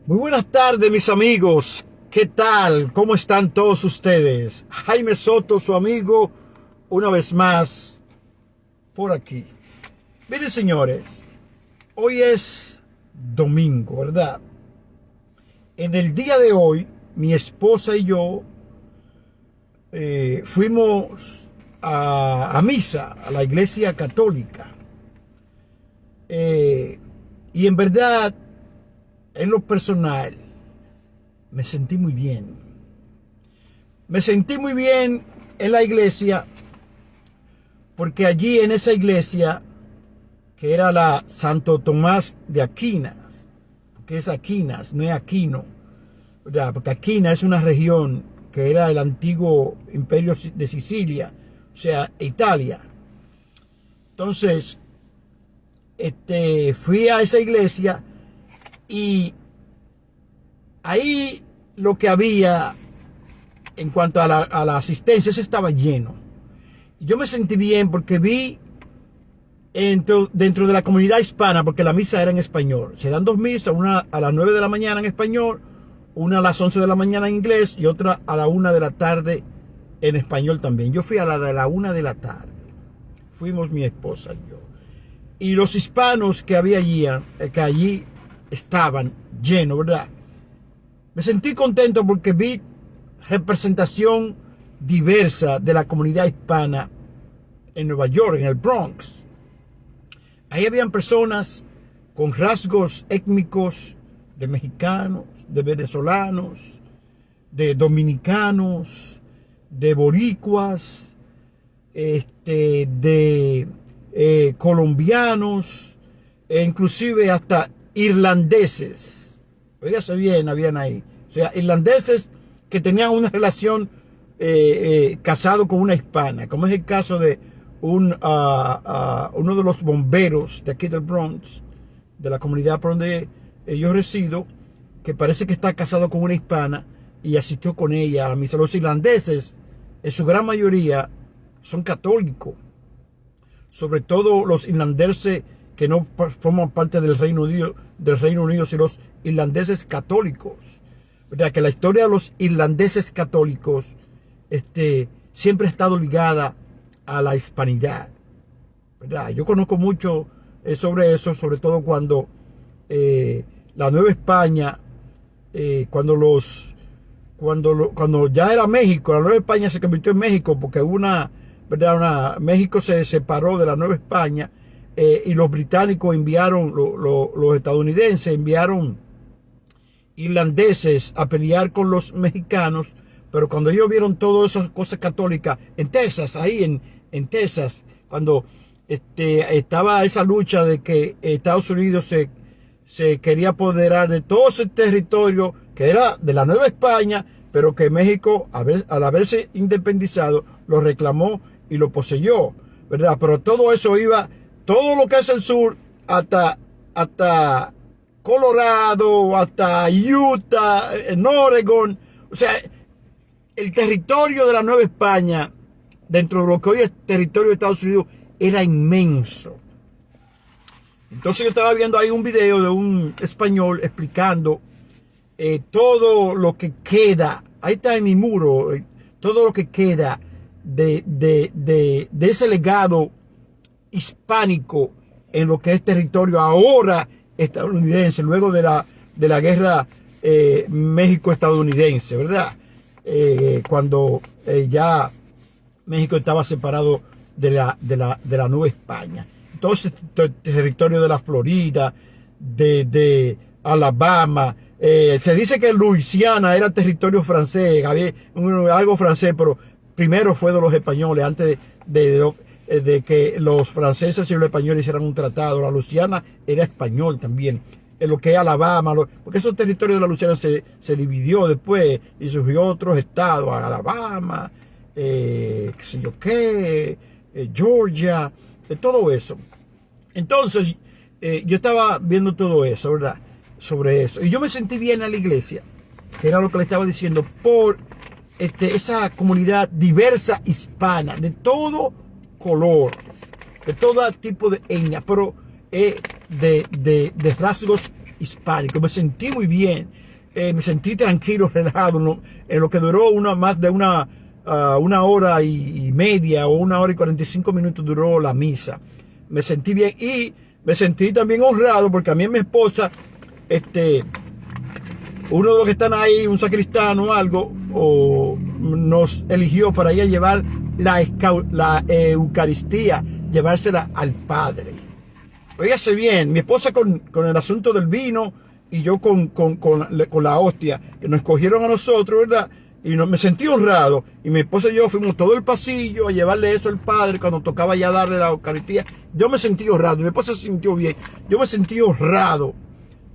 Muy buenas tardes, mis amigos. ¿Qué tal? ¿Cómo están todos ustedes? Jaime Soto, su amigo, una vez más por aquí. Miren, señores, hoy es domingo, ¿verdad? En el día de hoy, mi esposa y yo fuimos a misa, a la iglesia católica. Y en verdad, en lo personal, me sentí muy bien. Me sentí muy bien en la iglesia porque allí en esa iglesia, que era la Santo Tomás de Aquinas, porque es Aquinas, no es Aquino, ¿verdad? Porque Aquina es una región que era el antiguo imperio de Sicilia, o sea, Italia. Entonces, fui a esa iglesia y ahí lo que había en cuanto a la asistencia, eso estaba lleno. Y yo me sentí bien porque vi dentro de la comunidad hispana, porque la misa era en español. Se dan dos misas, una a las 9 de la mañana en español, una a las 11 de la mañana en inglés y otra a la 1 de la tarde en español también. Yo fui a la de la 1 de la tarde. Fuimos mi esposa y yo. Y los hispanos que había allí estaban llenos, ¿verdad? Me sentí contento porque vi representación diversa de la comunidad hispana en Nueva York, en el Bronx. Ahí habían personas con rasgos étnicos de mexicanos, de venezolanos, de dominicanos, de boricuas, de colombianos, e inclusive hasta irlandeses. Oígase bien, habían ahí. O sea, irlandeses que tenían una relación casado con una hispana, como es el caso de uno de los bomberos de aquí del Bronx, de la comunidad por donde yo resido, que parece que está casado con una hispana y asistió con ella a la misa. Los irlandeses, en su gran mayoría, son católicos, sobre todo los irlandeses que no forman parte del Reino Unido, sino los irlandeses católicos. ¿Verdad? Que la historia de los irlandeses católicos siempre ha estado ligada a la hispanidad. ¿Verdad? Yo conozco mucho sobre eso, sobre todo cuando la Nueva España, cuando ya era México, la Nueva España se convirtió en México porque México se separó de la Nueva España y los británicos enviaron, los estadounidenses enviaron irlandeses a pelear con los mexicanos, pero cuando ellos vieron todas esas cosas católicas en Texas, ahí en Texas, cuando estaba esa lucha de que Estados Unidos se quería apoderar de todo ese territorio que era de la Nueva España, pero que México, al haberse independizado, lo reclamó y lo poseyó, ¿verdad? Pero todo eso iba, todo lo que es el sur, hasta Colorado, hasta Utah, en Oregon, o sea, el territorio de la Nueva España, dentro de lo que hoy es territorio de Estados Unidos, era inmenso. Entonces yo estaba viendo ahí un video de un español explicando todo lo que queda, ahí está en mi muro, todo lo que queda de ese legado hispánico en lo que es territorio ahora estadounidense, luego de la guerra México-estadounidense, ¿verdad? Cuando ya México estaba separado de la Nueva España. Entonces, territorio de la Florida, de Alabama, se dice que Luisiana era territorio francés, había algo francés, pero primero fue de los españoles, antes de que los franceses y los españoles hicieran un tratado. La Luisiana era español también, en lo que es Alabama, porque esos territorios de la Luisiana se dividió después y surgió otros estados, Alabama, qué sé yo qué, Georgia, todo eso. Entonces, yo estaba viendo todo eso, ¿verdad? Sobre eso. Y yo me sentí bien en la iglesia, que era lo que le estaba diciendo, por esa comunidad diversa hispana, de todo color, de todo tipo de etnia, pero de rasgos hispánico. Me sentí muy bien, me sentí tranquilo, relajado, ¿no? En lo que duró más de una hora y media o 1 hora y 45 minutos duró la misa. Me sentí bien y me sentí también honrado porque a mí y mi esposa, uno de los que están ahí, un sacristano o algo, nos eligió para ir a llevar la Eucaristía, llevársela al Padre. Oígase bien, mi esposa con el asunto del vino y yo con la hostia, que nos escogieron a nosotros, ¿verdad? Y me sentí honrado. Y mi esposa y yo fuimos todo el pasillo a llevarle eso al Padre cuando tocaba ya darle la Eucaristía. Yo me sentí honrado, mi esposa se sintió bien. Yo me sentí honrado,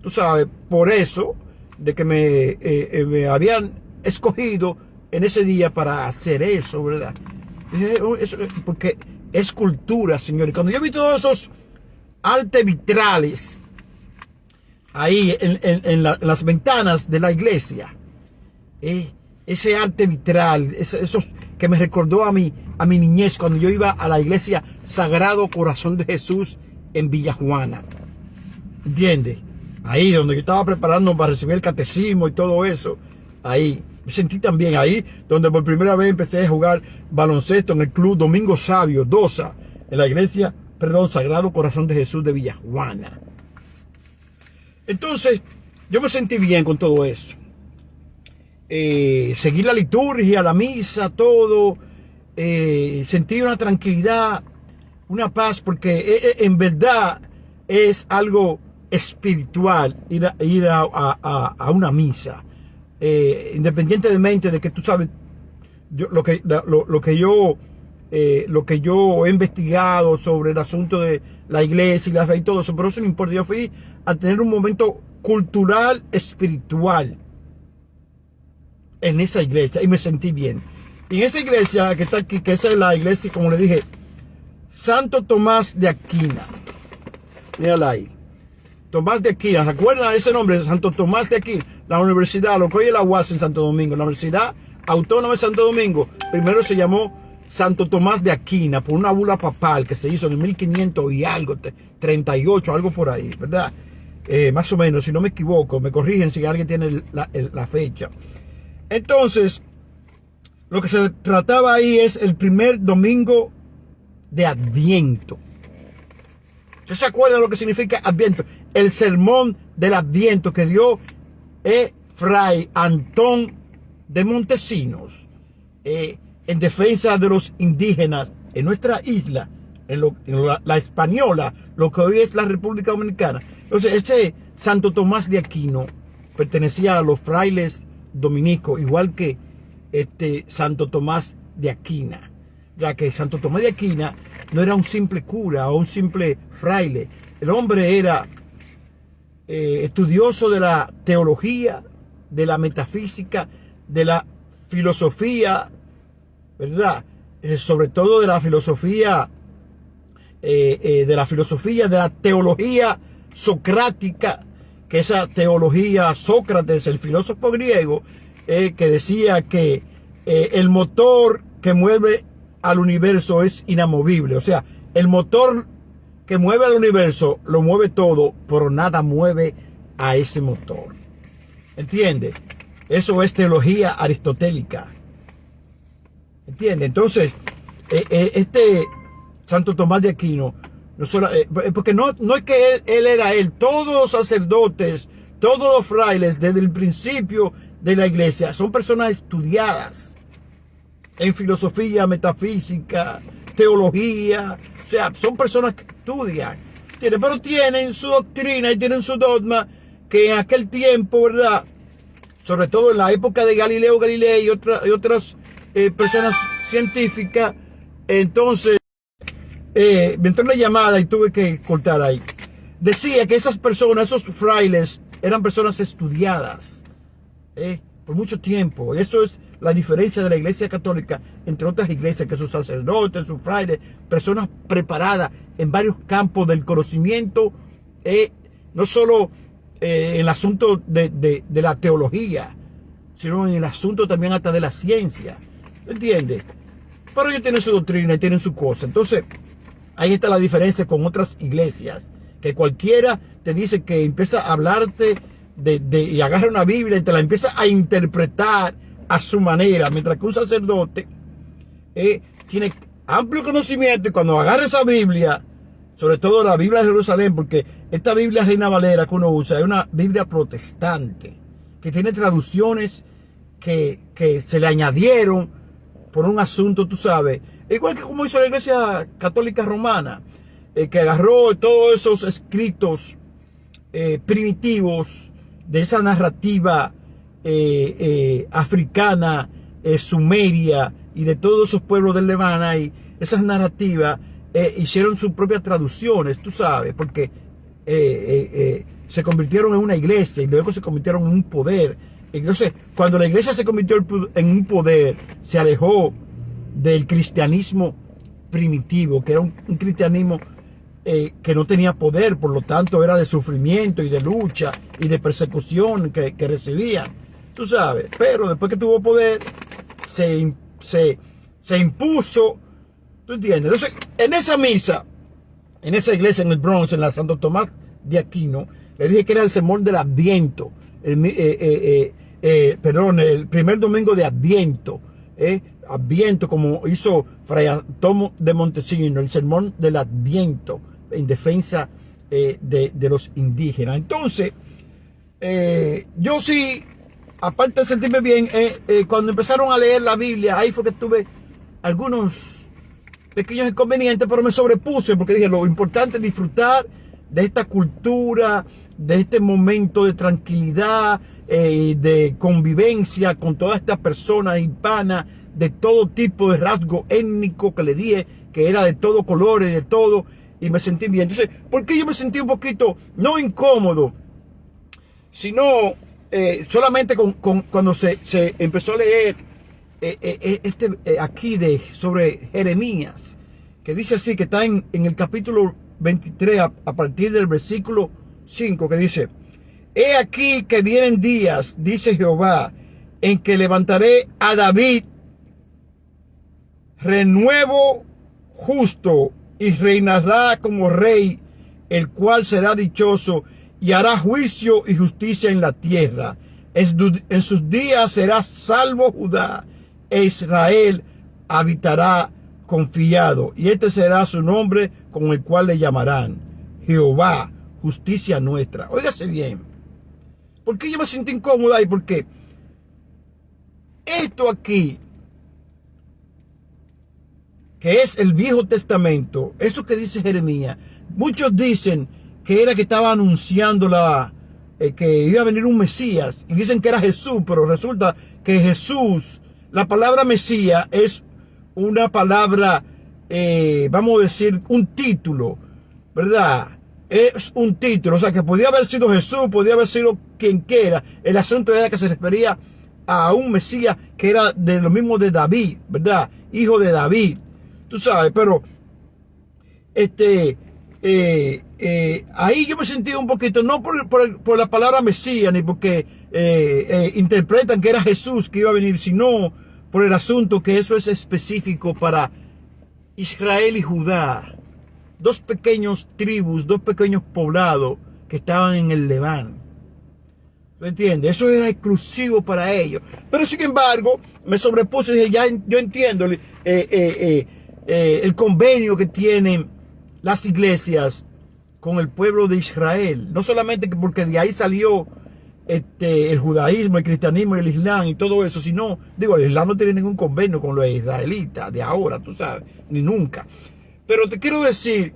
tú sabes, por eso, de que me habían escogido en ese día para hacer eso, ¿verdad? Porque es cultura, señor. Y cuando yo vi todos esos artes vitrales ahí en las ventanas de la iglesia, ese arte vitral, esos que me recordó a mi niñez cuando yo iba a la iglesia Sagrado Corazón de Jesús en Villajuana, ¿entiendes? Ahí donde yo estaba preparando para recibir el catecismo y todo eso, ahí me sentí también ahí donde por primera vez empecé a jugar baloncesto en el club Domingo Sabio, Dosa, en la iglesia, Sagrado Corazón de Jesús de Villajuana. Entonces, yo me sentí bien con todo eso. Seguí la liturgia, la misa, todo. Sentí una tranquilidad, una paz, porque en verdad es algo espiritual ir a una misa. Independientemente de que tú sabes, lo que yo he investigado sobre el asunto de la iglesia y la fe y todo eso, pero eso no importa. Yo fui a tener un momento cultural, espiritual en esa iglesia y me sentí bien. Y en esa iglesia que está aquí, que esa es la iglesia, como le dije, Santo Tomás de Aquino. Mírala ahí. Tomás de Aquino. ¿Se acuerdan de ese nombre? Santo Tomás de Aquino. La universidad, lo que hoy es la UAS en Santo Domingo, la Universidad Autónoma de Santo Domingo, primero se llamó Santo Tomás de Aquino por una bula papal que se hizo en el 1500 y algo, 38, algo por ahí, ¿verdad? Más o menos, si no me equivoco, me corrigen si alguien tiene la fecha. Entonces, lo que se trataba ahí es el primer domingo de Adviento. ¿Ustedes se acuerdan lo que significa Adviento? El sermón del Adviento que dio Fray Antón de Montesinos en defensa de los indígenas en nuestra isla, en la Española, lo que hoy es la República Dominicana. Entonces, este Santo Tomás de Aquino pertenecía a los frailes dominicos, igual que Santo Tomás de Aquino, ya que Santo Tomás de Aquino no era un simple cura o un simple fraile. El hombre era estudioso de la teología, de la metafísica, de la filosofía, ¿verdad? Sobre todo de la filosofía, de la teología socrática, que esa teología, Sócrates, el filósofo griego, que decía que el motor que mueve al universo es inamovible. O sea, el motor que mueve al universo lo mueve todo, pero nada mueve a ese motor. ¿Entiende? Eso es teología aristotélica. ¿Entiende? Entonces, Santo Tomás de Aquino, no solo, porque no es que él era él, todos los sacerdotes, todos los frailes desde el principio de la iglesia son personas estudiadas en filosofía, metafísica, teología, o sea, son personas que estudian, ¿entiendes? Pero tienen su doctrina y tienen su dogma que en aquel tiempo, ¿verdad? Sobre todo en la época de Galileo Galilei y otras personas científicas. Entonces, me entró una llamada y tuve que cortar ahí. Decía que esas personas, esos frailes, eran personas estudiadas por mucho tiempo. Eso es la diferencia de la iglesia católica entre otras iglesias, que sus sacerdotes, sus frailes, personas preparadas en varios campos del conocimiento, no solo en el asunto de la teología, sino en el asunto también hasta de la ciencia. ¿Entiendes? Pero ellos tienen su doctrina y tienen su cosa. Entonces, ahí está la diferencia con otras iglesias, que cualquiera te dice que empieza a hablarte y agarra una Biblia y te la empieza a interpretar a su manera, mientras que un sacerdote tiene amplio conocimiento, y cuando agarra esa Biblia, sobre todo la Biblia de Jerusalén, porque esta Biblia Reina Valera que uno usa es una Biblia protestante, que tiene traducciones que se le añadieron por un asunto, tú sabes, igual que como hizo la Iglesia Católica Romana, que agarró todos esos escritos primitivos de esa narrativa africana, sumeria, y de todos esos pueblos del Levana, y esas narrativas hicieron sus propias traducciones, tú sabes, porque se convirtieron en una iglesia y luego se convirtieron en un poder. Entonces, cuando la iglesia se convirtió en un poder, se alejó del cristianismo primitivo, que era un cristianismo que no tenía poder, por lo tanto era de sufrimiento y de lucha y de persecución que recibían, tú sabes. Pero después que tuvo poder, se impuso, ¿tú entiendes? Entonces, en esa misa, en esa iglesia en el Bronx, en la Santo Tomás de Aquino, le dije que era el sermón del Adviento, perdón, el primer domingo de Adviento, Adviento, como hizo Fray Antonio de Montesino, el sermón del Adviento en defensa de los indígenas. Entonces, yo sí, aparte de sentirme bien, cuando empezaron a leer la Biblia, ahí fue que tuve algunos pequeños inconvenientes, pero me sobrepuse, porque dije, lo importante es disfrutar de esta cultura, de este momento de tranquilidad, de convivencia con todas estas personas hispanas, de todo tipo de rasgo étnico que le dije, que era de todo color y de todo, y me sentí bien. Entonces, ¿por qué yo me sentí un poquito, no incómodo, sino solamente cuando se empezó a leer aquí sobre Jeremías, que dice así, que está en el capítulo 23 a partir del versículo 5, que dice: he aquí que vienen días, dice Jehová, en que levantaré a David renuevo justo, y reinará como rey, el cual será dichoso y hará juicio y justicia en la tierra. En sus días será salvo Judá, e Israel habitará confiado, y este será su nombre con el cual le llamarán Jehová, justicia nuestra. Óigase bien, ¿por qué yo me siento incómoda ahí? Porque esto aquí, que es el Viejo Testamento, eso que dice Jeremías, muchos dicen que era que estaba anunciando que iba a venir un Mesías, y dicen que era Jesús, pero resulta que Jesús, la palabra Mesías es una palabra, vamos a decir, un título, ¿verdad? Es un título, o sea, que podía haber sido Jesús, podía haber sido quien quiera. El asunto era que se refería a un Mesías que era de lo mismo de David, ¿verdad? Hijo de David, tú sabes. Pero ahí yo me sentí un poquito, no por la palabra Mesías, ni porque interpretan que era Jesús que iba a venir, sino por el asunto que eso es específico para Israel y Judá, dos pequeños tribus, dos pequeños poblados que estaban en el Leván. ¿Me entiendes? Eso era exclusivo para ellos. Pero sin embargo, me sobrepuse y dije, ya yo entiendo el convenio que tienen las iglesias con el pueblo de Israel. No solamente porque de ahí salió el judaísmo, el cristianismo y el islam y todo eso, sino, digo, el islam no tiene ningún convenio con los israelitas de ahora, tú sabes, ni nunca. Pero te quiero decir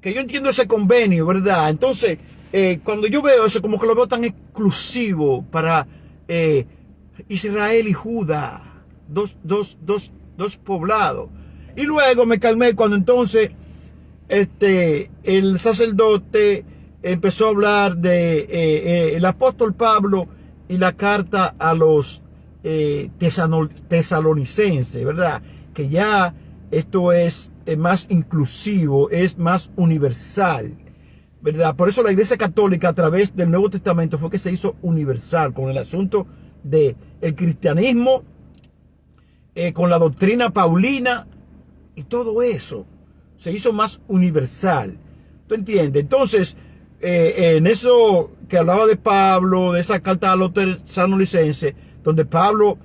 que yo entiendo ese convenio, ¿verdad? Entonces, cuando yo veo eso, como que lo veo tan exclusivo para Israel y Judá, dos poblados. Y luego me calmé cuando entonces el sacerdote empezó a hablar de el apóstol Pablo y la carta a los tesalonicenses, ¿verdad? Que ya esto es más inclusivo, es más universal, ¿verdad? Por eso la Iglesia Católica a través del Nuevo Testamento fue que se hizo universal con el asunto del cristianismo, con la doctrina paulina y todo eso. Se hizo más universal. ¿Tú entiendes? Entonces, en eso que hablaba de Pablo, de esa carta a los tesalonicenses, donde Pablo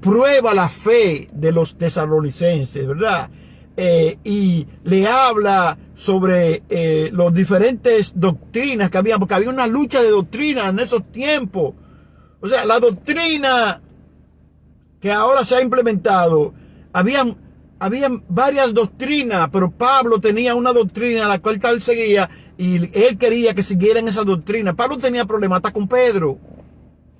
prueba la fe de los tesalonicenses, ¿verdad? Y le habla sobre las diferentes doctrinas que había, porque había una lucha de doctrina en esos tiempos. O sea, la doctrina que ahora se ha implementado, habían varias doctrinas, pero Pablo tenía una doctrina a la cual tal seguía y él quería que siguieran esa doctrina. Pablo tenía problemas hasta con Pedro,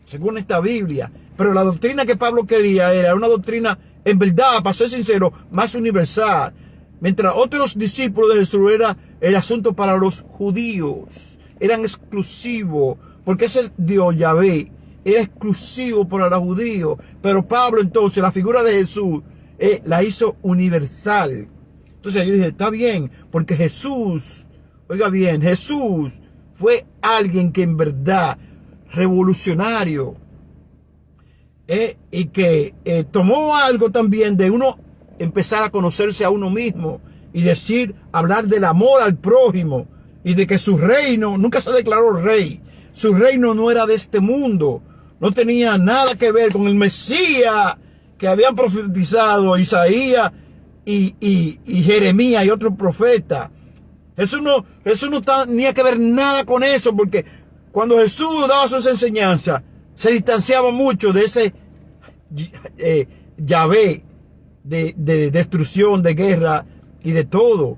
según esta Biblia, pero la doctrina que Pablo quería era una doctrina, en verdad, para ser sincero, más universal. Mientras otros discípulos de Jesús era el asunto para los judíos, eran exclusivos, porque ese Dios Yahvé era exclusivo para los judíos. Pero Pablo entonces, la figura de Jesús, la hizo universal. Entonces yo dije, está bien, porque Jesús, oiga bien, Jesús fue alguien que en verdad revolucionario, y que tomó algo también de uno empezar a conocerse a uno mismo y decir, hablar del amor al prójimo y de que su reino, nunca se declaró rey, su reino no era de este mundo, no tenía nada que ver con el Mesías que habían profetizado Isaías y Jeremías y otros profetas. Jesús no tenía que ver nada con eso, porque cuando Jesús daba sus enseñanzas, se distanciaba mucho de ese Yahvé de destrucción, de guerra y de todo.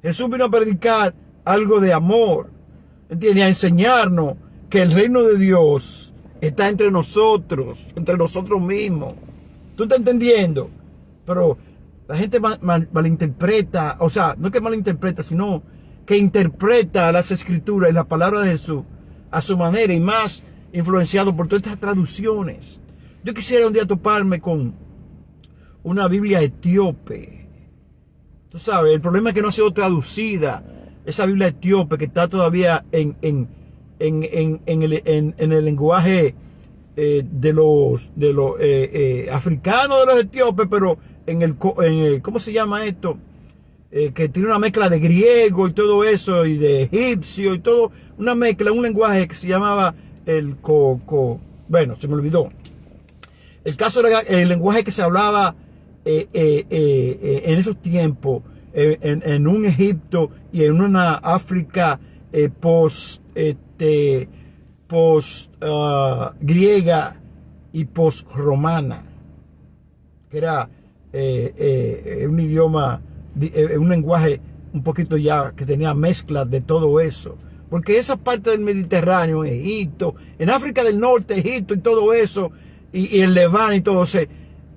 Jesús vino a predicar algo de amor, ¿entiendes? A enseñarnos que el reino de Dios está entre nosotros mismos. ¿Tú estás entendiendo? Pero la gente malinterpreta, o sea, no que malinterpreta, sino que interpreta las escrituras y la palabra de Jesús a su manera, y más influenciado por todas estas traducciones. Yo quisiera un día toparme con una Biblia etíope. Tú sabes, el problema es que no ha sido traducida. Esa Biblia etíope que está todavía en el lenguaje de los africanos, de los etíopes, pero en el ¿cómo se llama esto? Que tiene una mezcla de griego y todo eso, y de egipcio y todo, una mezcla, un lenguaje que se llamaba bueno, se me olvidó. El caso era el lenguaje que se hablaba en esos tiempos, en un Egipto y en una África post griega y post romana, que era un idioma, un lenguaje un poquito ya que tenía mezclas de todo eso, porque esa parte del Mediterráneo, Egipto, en África del Norte, Egipto y todo eso, y el Levante y todo eso,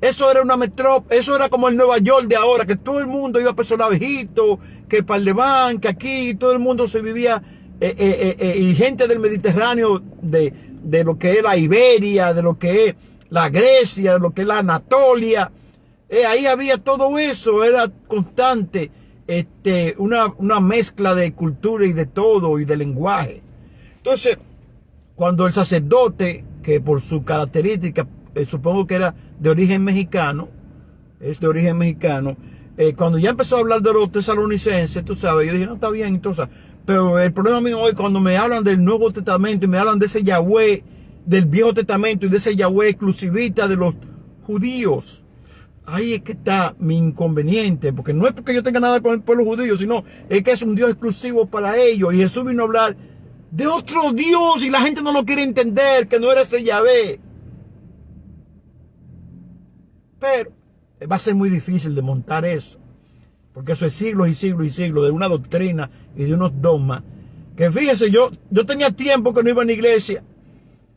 eso era una metrópoli, eso era como el Nueva York de ahora, que todo el mundo iba a personar a Egipto, que para el Levante, que aquí todo el mundo se vivía, y gente del Mediterráneo, de lo que es la Iberia, de lo que es la Grecia, de lo que es la Anatolia, ahí había todo eso, era constante, una mezcla de cultura y de todo, y de lenguaje. Entonces, cuando el sacerdote, que por su característica, supongo que era de origen mexicano, cuando ya empezó a hablar de los tesalonicenses, tú sabes, yo dije, no, está bien, entonces, pero el problema mío hoy, cuando me hablan del Nuevo Testamento y me hablan de ese Yahweh del Viejo Testamento y de ese Yahweh exclusivista de los judíos, ahí es que está mi inconveniente, porque no es porque yo tenga nada con el pueblo judío, sino es que es un Dios exclusivo para ellos, y Jesús vino a hablar de otro Dios y la gente no lo quiere entender, que no era ese Yahvé. Pero va a ser muy difícil de montar eso, porque eso es siglos y siglos y siglos de una doctrina y de unos dogmas, que fíjese, yo tenía tiempo que no iba a la iglesia,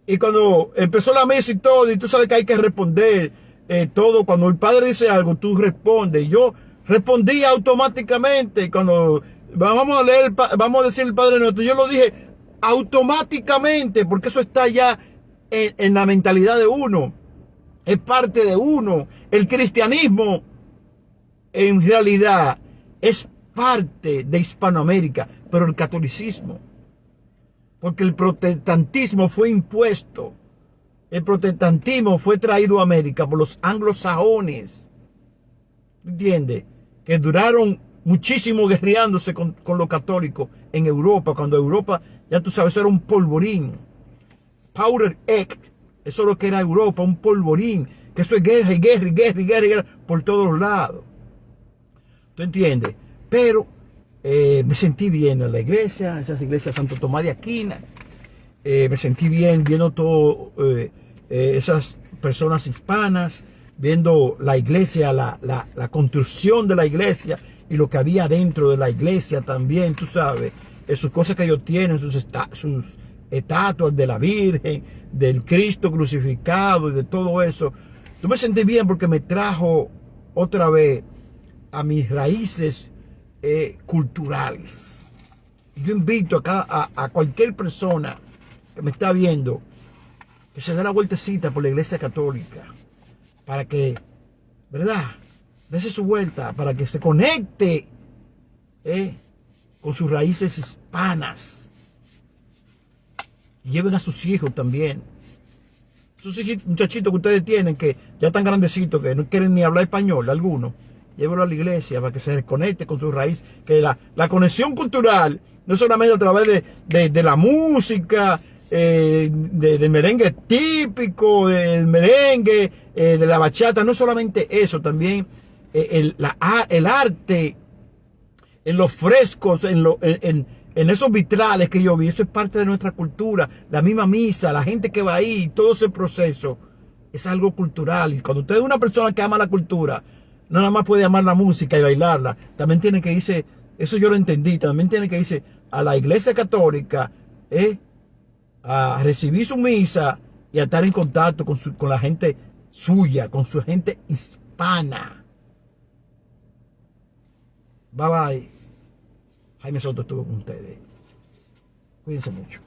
y cuando empezó la misa y todo, y tú sabes que hay que responder todo, cuando el padre dice algo, tú respondes. Yo respondí automáticamente, y cuando vamos a decir el Padre Nuestro, yo lo dije automáticamente, porque eso está ya en la mentalidad de uno, es parte de uno. El cristianismo en realidad es parte de Hispanoamérica, pero el catolicismo, porque el protestantismo fue impuesto, el protestantismo fue traído a América por los anglosajones, ¿entiendes? Que duraron muchísimo guerreándose con los católicos en Europa, cuando Europa, ya tú sabes, eso era un polvorín. Powder egg, eso es lo que era Europa, un polvorín, que eso es guerra y guerra y guerra y guerra y guerra por todos lados. ¿Tú entiendes? Pero me sentí bien en la iglesia, esas iglesias Santo Tomás de Aquino. Me sentí bien viendo todo esas personas hispanas, viendo la iglesia, la construcción de la iglesia y lo que había dentro de la iglesia también, tú sabes, sus cosas que ellos tienen, sus estatuas de la Virgen, del Cristo crucificado y de todo eso. Yo me sentí bien porque me trajo otra vez a mis raíces culturales. Yo invito acá a cualquier persona que me está viendo que se dé la vueltecita por la iglesia católica para que, ¿verdad? Dese su vuelta para que se conecte con sus raíces hispanas. Y lleven a sus hijos también. Esos muchachitos que ustedes tienen que ya están grandecitos, que no quieren ni hablar español, algunos, llévenlo a la iglesia para que se desconecte con su raíz. Que la conexión cultural no es solamente a través de la música, del merengue típico, del merengue, de la bachata, no solamente eso, también el arte, en los frescos, en esos vitrales que yo vi, eso es parte de nuestra cultura, la misma misa, la gente que va ahí, todo ese proceso es algo cultural. Y cuando usted es una persona que ama la cultura, no nada más puede amar la música y bailarla, también tiene que irse, eso yo lo entendí, también tiene que irse a la iglesia católica, a recibir su misa y a estar en contacto con la gente suya, con su gente hispana. Bye bye. Jaime Soto estuvo con ustedes. Cuídense mucho.